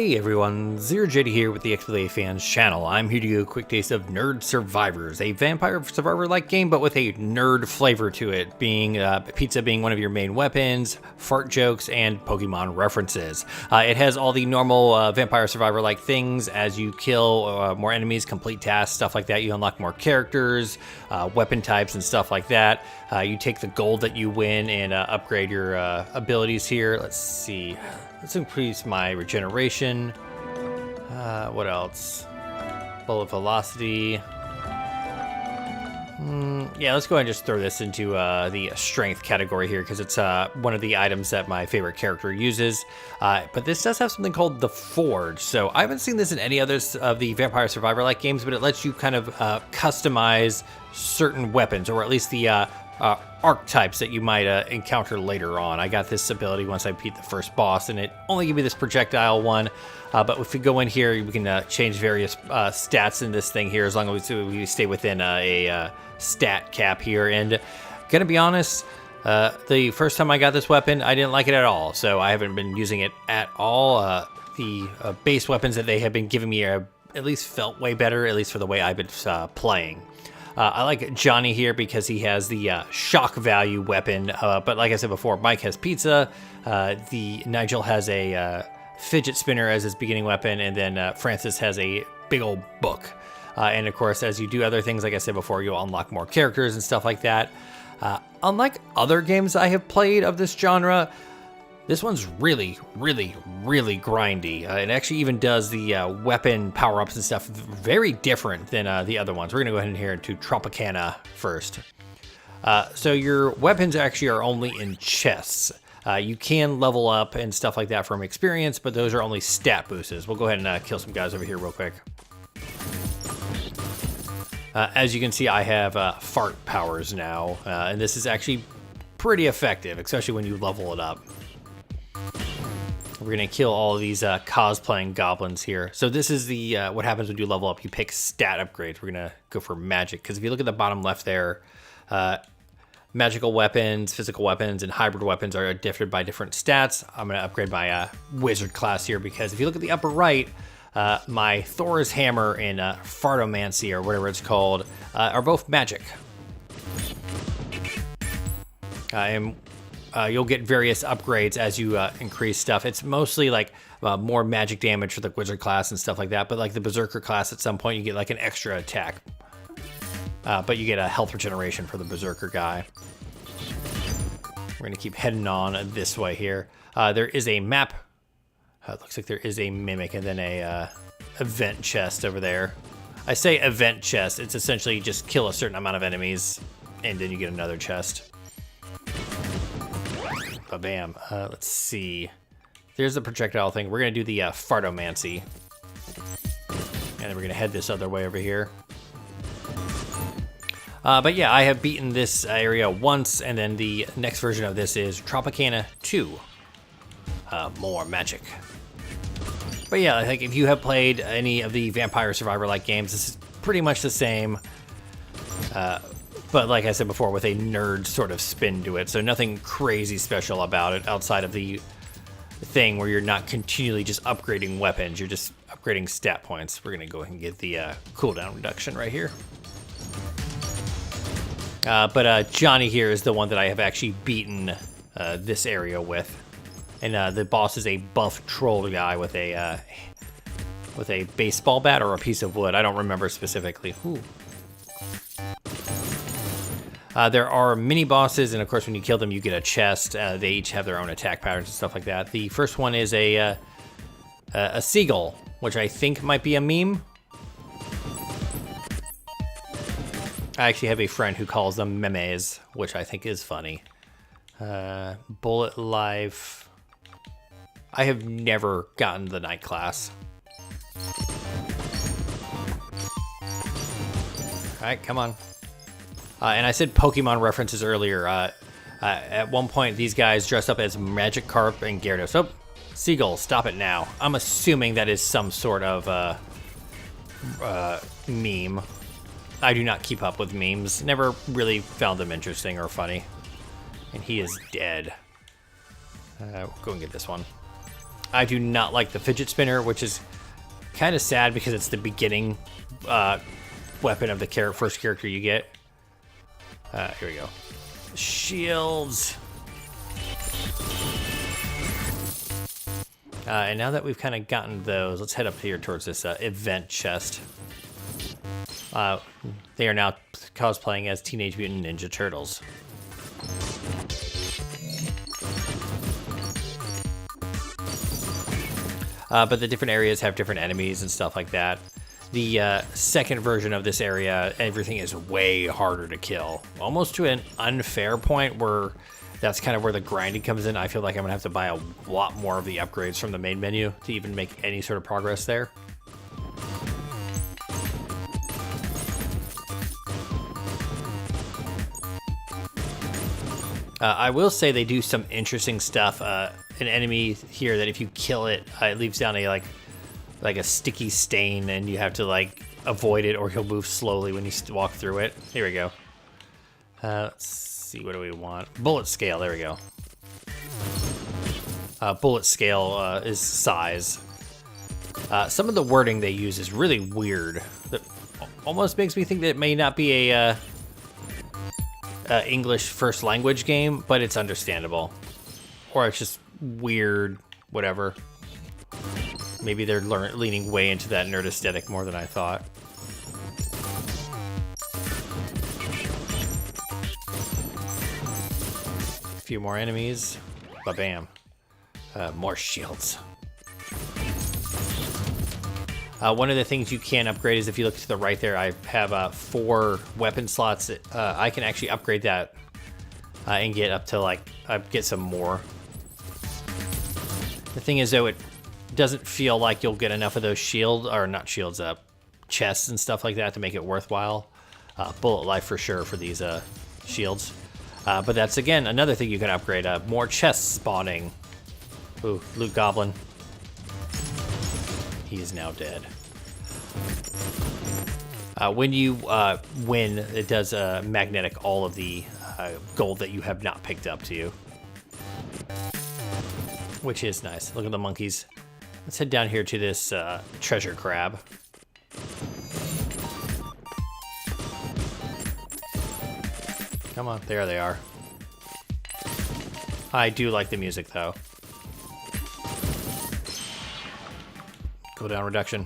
Hey everyone, Zero JD here with the XBLA Fans channel. I'm here to give you a quick taste of Nerd Survivors, a vampire survivor-like game but with a nerd flavor to it, being pizza being one of your main weapons, fart jokes, and Pokemon references. It has all the normal vampire survivor-like things. As you kill more enemies, complete tasks, stuff like that, you unlock more characters, weapon types, and stuff like that. You take the gold that you win and upgrade your abilities here. Let's see. Let's increase my regeneration. What else? Bullet velocity. Yeah, let's go ahead and just throw this into the strength category here because it's one of the items that my favorite character uses. But this does have something called the Forge. So I haven't seen this in any others of the Vampire Survivor-like games, but it lets you kind of customize certain weapons, or at least the archetypes that you might encounter later on. I got this ability once I beat the first boss, and it only gave me this projectile one. But if we go in here, we can change various stats in this thing here, as long as we stay within a stat cap here. And gonna be honest, the first time I got this weapon, I didn't like it at all, so I haven't been using it at all. The base weapons that they have been giving me at least felt way better, at least for the way I've been playing. I like Johnny here because he has the shock value weapon, but like I said before, Mike has pizza, Nigel has a fidget spinner as his beginning weapon, and then Francis has a big old book. And of course, as you do other things, like I said before, you'll unlock more characters and stuff like that. Unlike other games I have played of this genre, this one's really, really, really grindy. It actually even does the weapon power-ups and stuff very different than the other ones. We're going to go ahead and here to Tropicana first. So your weapons actually are only in chests. You can level up and stuff like that from experience, but those are only stat boosts. We'll go ahead and kill some guys over here real quick. As you can see, I have fart powers now, and this is actually pretty effective, especially when you level it up. We're gonna kill all of these cosplaying goblins here. So this is the what happens when you level up. You pick stat upgrades. We're gonna go for magic, because if you look at the bottom left there, magical weapons, physical weapons, and hybrid weapons are differed by different stats. I'm gonna upgrade my wizard class here, because if you look at the upper right, my Thor's hammer and fartomancy, or whatever it's called, are both magic. You'll get various upgrades as you increase stuff. It's mostly like more magic damage for the wizard class and stuff like that, but like the berserker class, at some point you get like an extra attack. But you get a health regeneration for the berserker guy. We're gonna keep heading on this way here. There is a map. It looks like there is a mimic and then a event chest over there. I say event chest, it's essentially just kill a certain amount of enemies and then you get another chest. Bam. Let's see. There's the projectile thing. We're going to do the fartomancy. And then we're going to head this other way over here. But yeah, I have beaten this area once, and then the next version of this is Tropicana 2. More magic. But yeah, I think if you have played any of the Vampire Survivor-like games, this is pretty much the same. But like I said before, with a nerd sort of spin to it. So nothing crazy special about it outside of the thing where you're not continually just upgrading weapons. You're just upgrading stat points. We're going to go ahead and get the cooldown reduction right here. But Johnny here is the one that I have actually beaten this area with. And the boss is a buff troll guy with a baseball bat or a piece of wood. I don't remember specifically. Ooh. There are mini bosses, and of course when you kill them you get a chest. They each have their own attack patterns and stuff like that. The first one is a seagull, which I think might be a meme. I actually have a friend who calls them memes, which I think is funny. Bullet life. I have never gotten the night class. Alright, come on. And I said Pokemon references earlier. At one point, these guys dressed up as Magikarp and Gyarados. Oh, Seagull, stop it now. I'm assuming that is some sort of meme. I do not keep up with memes. Never really found them interesting or funny. And he is dead. We'll go and get this one. I do not like the fidget spinner, which is kind of sad because it's the beginning weapon of the first character you get. Here we go. Shields. And now that we've kind of gotten those, let's head up here towards this event chest. They are now cosplaying as Teenage Mutant Ninja Turtles. But the different areas have different enemies and stuff like that. The second version of this area, everything is way harder to kill. Almost to an unfair point where that's kind of where the grinding comes in. I feel like I'm going to have to buy a lot more of the upgrades from the main menu to even make any sort of progress there. I will say they do some interesting stuff. An enemy here that if you kill it, it leaves down a like a sticky stain, and you have to like avoid it, or he'll move slowly when you walk through it. Here we go. Let's see, what do we want? Bullet scale. There we go. Bullet scale is size. Some of the wording they use is really weird. That almost makes me think that it may not be a English first language game, but it's understandable. Or it's just weird, whatever. Maybe they're leaning way into that nerd aesthetic more than I thought. A few more enemies. Ba-bam. More shields. One of the things you can upgrade is if you look to the right there, I have 4 weapon slots. I can actually upgrade that and get up to like, get some more. The thing is though, it doesn't feel like you'll get enough of those chests and stuff like that to make it worthwhile. Bullet life for sure for these shields. But that's again, another thing you can upgrade. More chests spawning. Ooh, loot goblin. He is now dead. When you win, it does magnetic all of the gold that you have not picked up to you. Which is nice. Look at the monkeys. Let's head down here to this treasure crab. Come on, there they are. I do like the music though. Cooldown reduction.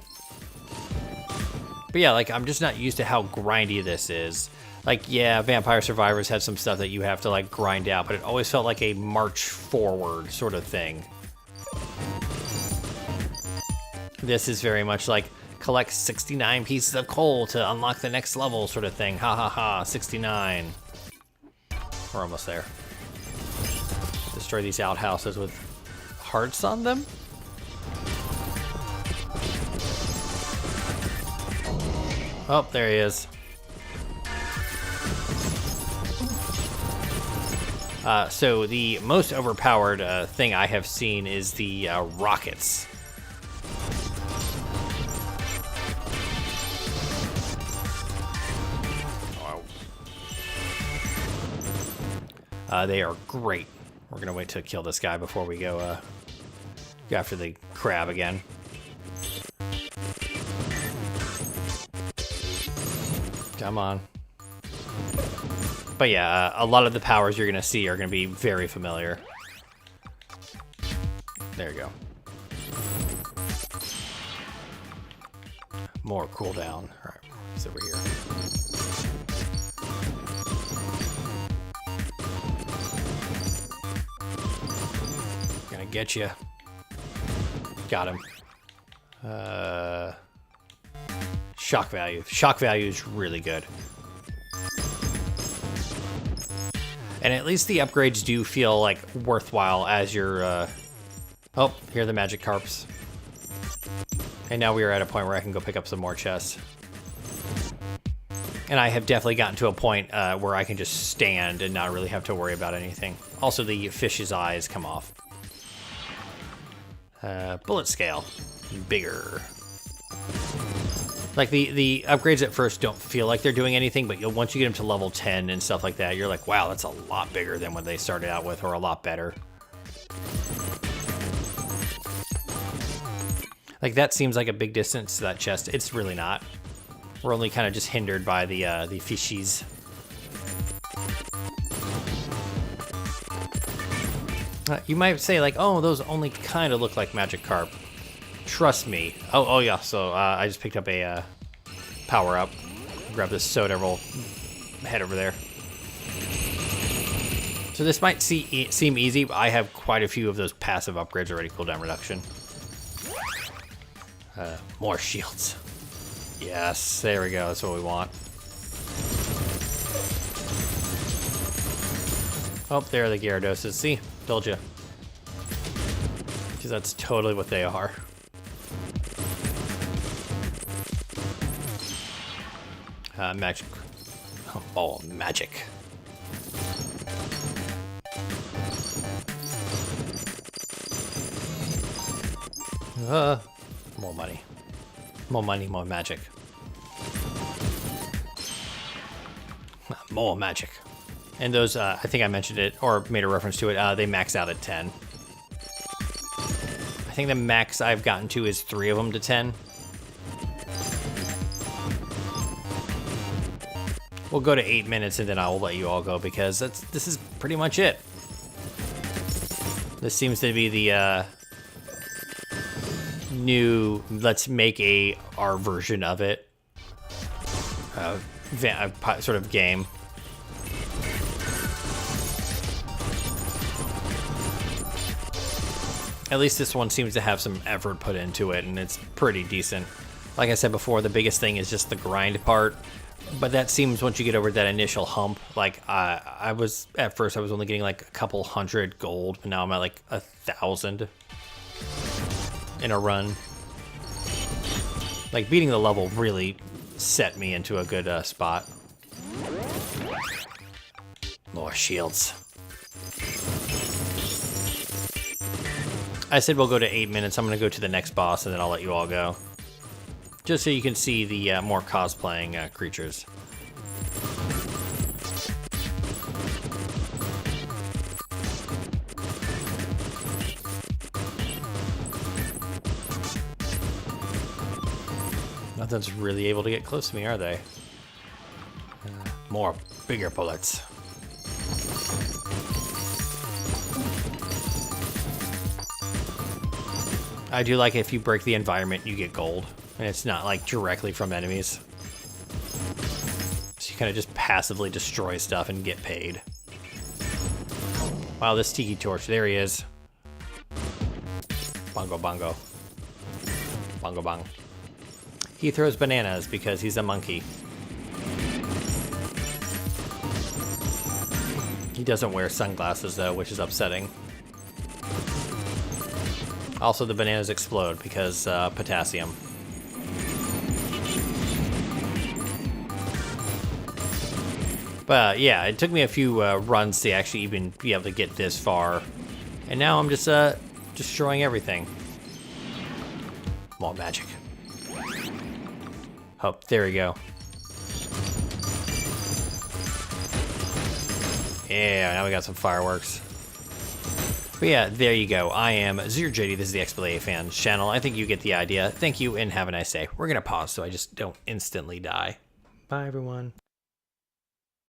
But yeah, like I'm just not used to how grindy this is. Like, yeah, Vampire Survivors had some stuff that you have to like grind out, but it always felt like a march forward sort of thing. This is very much like collect 69 pieces of coal to unlock the next level sort of thing. Ha ha ha, 69. We're almost there. Destroy these outhouses with hearts on them. Oh, there he is. So the most overpowered thing I have seen is the rockets. They are great. We're gonna wait to kill this guy before we go after the crab again. Come on. But yeah, a lot of the powers you're gonna see are gonna be very familiar. There you go. More cooldown. All right, it's over here. Gonna get you. Got him. Shock value. Shock value is really good. And at least the upgrades do feel like worthwhile as you're, oh, here are the magic carps. And now we are at a point where I can go pick up some more chests. And I have definitely gotten to a point where I can just stand and not really have to worry about anything. Also, the fish's eyes come off. Bullet scale. Bigger. Like, the upgrades at first don't feel like they're doing anything, but once you get them to level 10 and stuff like that, you're like, wow, that's a lot bigger than what they started out with, or a lot better. Like, that seems like a big distance to that chest. It's really not. We're only kind of just hindered by the fishies. You might say, like, oh, those only kind of look like magic carp. Trust me. Oh yeah, so I just picked up a power-up. Grab this soda, we'll head over there. So this might seem easy, but I have quite a few of those passive upgrades already. Cooldown reduction. More shields. Yes, there we go. That's what we want. Oh, there are the Gyarados. See? Told you. Because that's totally what they are. Magic. Oh, magic. More money. More money, more magic. More magic. And those, I think I mentioned it, or made a reference to it, they max out at 10. I think the max I've gotten to is 3 of them to 10. We'll go to 8 minutes and then I will let you all go because this is pretty much it. This seems to be the new, let's make our version of it sort of game. At least this one seems to have some effort put into it, and it's pretty decent. Like I said before, the biggest thing is just the grind part, but that seems once you get over that initial hump, like at first I was only getting like a couple hundred gold, but now I'm at like 1,000 in a run. Like, beating the level really set me into a good spot. More shields. I said we'll go to 8 minutes. I'm going to go to the next boss, and then I'll let you all go. Just so you can see the more cosplaying creatures. Nothing's really able to get close to me, are they? More bigger bullets. I do like if you break the environment, you get gold. And it's not like directly from enemies. So you kind of just passively destroy stuff and get paid. Wow, this tiki torch. There he is. Bongo bongo. Bongo bong. He throws bananas because he's a monkey. He doesn't wear sunglasses though, which is upsetting. Also, the bananas explode because potassium. But yeah, it took me a few runs to actually even be able to get this far. And now I'm just destroying everything. More magic. Oh, there we go. Yeah, now we got some fireworks. But yeah, there you go. I am ZeroJD. This is the XBLA Fans channel. I think you get the idea. Thank you and have a nice day. We're going to pause so I just don't instantly die. Bye, everyone.